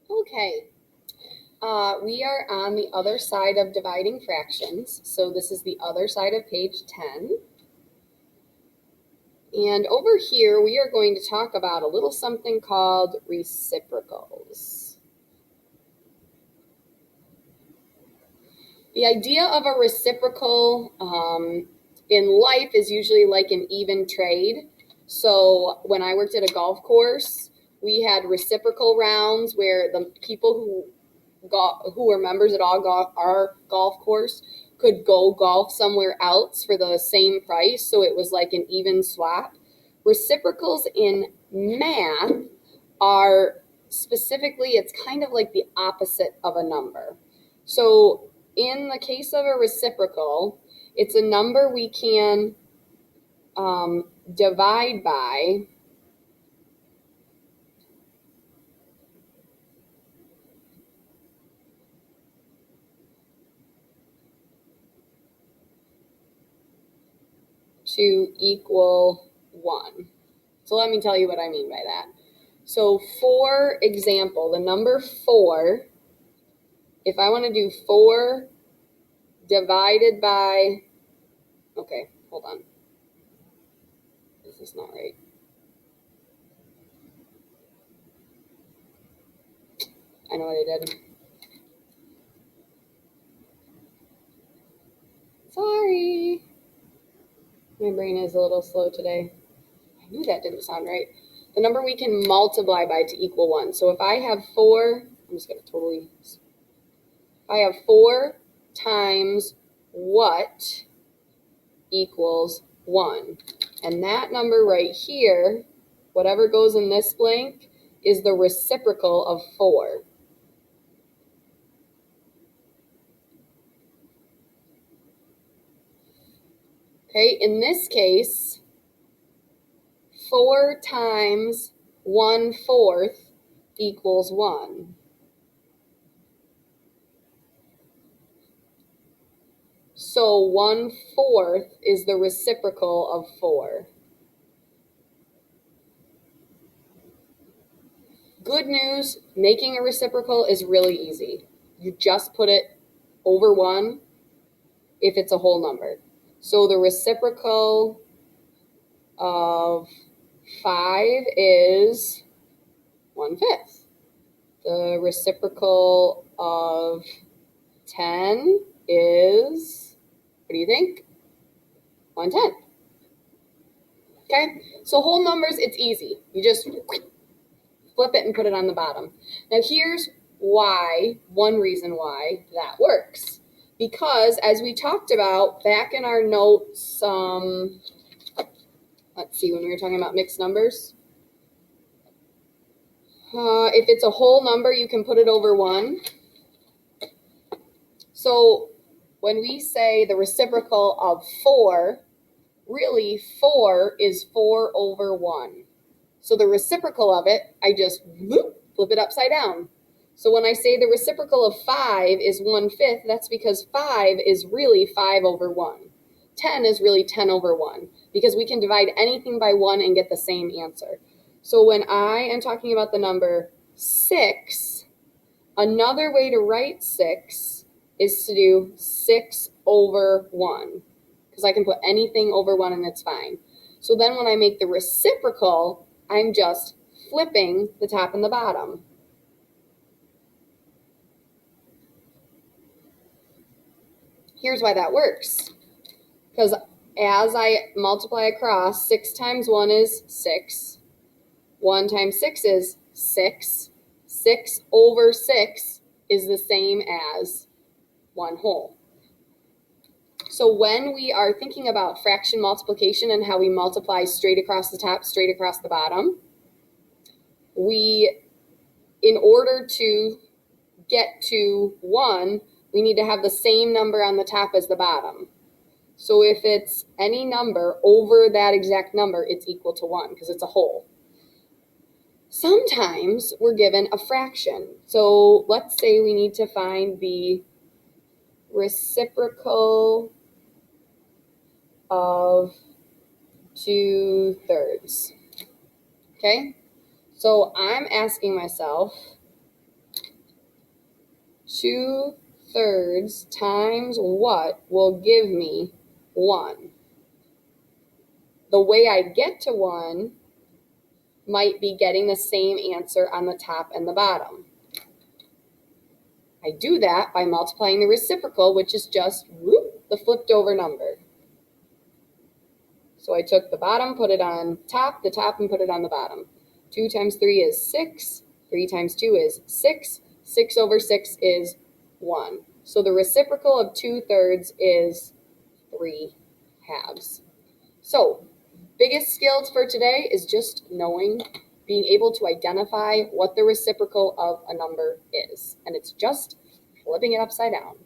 Okay, we are on the other side of dividing fractions. So this is the other side of page 10. And over here, we are going to talk about a little something called reciprocals. The idea of a reciprocal in life is usually like an even trade. So when I worked at a golf course, we had reciprocal rounds where the people who were members at our golf course could go golf somewhere else for the same price. So it was like an even swap. Reciprocals in math are specifically, it's kind of like the opposite of a number. So in the case of a reciprocal, it's a number we can divide by to equal 1. So let me tell you what I mean by that. So for example, the number 4, if I want to do 4 divided by, okay, hold on. This is not right. I know what I did. Sorry. My brain is a little slow today. I knew that didn't sound right. The number we can multiply by to equal 1. So if I have 4, I'm just going to totally, if I have 4 times what equals 1. And that number right here, whatever goes in this blank, is the reciprocal of 4. Okay, in this case, 4 times 1/4 equals 1. So 1/4 is the reciprocal of 4. Good news, making a reciprocal is really easy. You just put it over 1 if it's a whole number. So the reciprocal of 5 is 1/5. The reciprocal of 10 is, what do you think? 1/10. Okay, so whole numbers, it's easy. You just flip it and put it on the bottom. Now here's why, one reason why that works. Because as we talked about back in our notes, let's see, when we were talking about mixed numbers, if it's a whole number, you can put it over 1. So when we say the reciprocal of 4, really 4 is 4 over 1. So the reciprocal of it, I just flip it upside down. So when I say the reciprocal of 5 is 1/5, that's because 5 is really 5 over 1. 10 is really 10 over 1, because we can divide anything by 1 and get the same answer. So when I am talking about the number 6, another way to write 6 is to do 6 over 1, because I can put anything over 1 and it's fine. So then when I make the reciprocal, I'm just flipping the top and the bottom. Here's why that works. Because as I multiply across, 6 times 1 is 6. 1 times 6 is 6. 6 over 6 is the same as 1 whole. So when we are thinking about fraction multiplication and how we multiply straight across the top, straight across the bottom, in order to get to 1, we need to have the same number on the top as the bottom. So if it's any number over that exact number, it's equal to 1 because it's a whole. Sometimes we're given a fraction. So let's say we need to find the reciprocal of 2/3. Okay? So I'm asking myself, 2/3 times what will give me 1? The way I get to 1 might be getting the same answer on the top and the bottom. I do that by multiplying the reciprocal, which is just the flipped over number. So I took the bottom, put it on top, the top, and put it on the bottom. 2 times 3 is 6. 3 times 2 is 6. 6 over 6 is 1. So the reciprocal of 2/3 is 3/2. So biggest skills for today is just knowing, being able to identify what the reciprocal of a number is. And it's just flipping it upside down.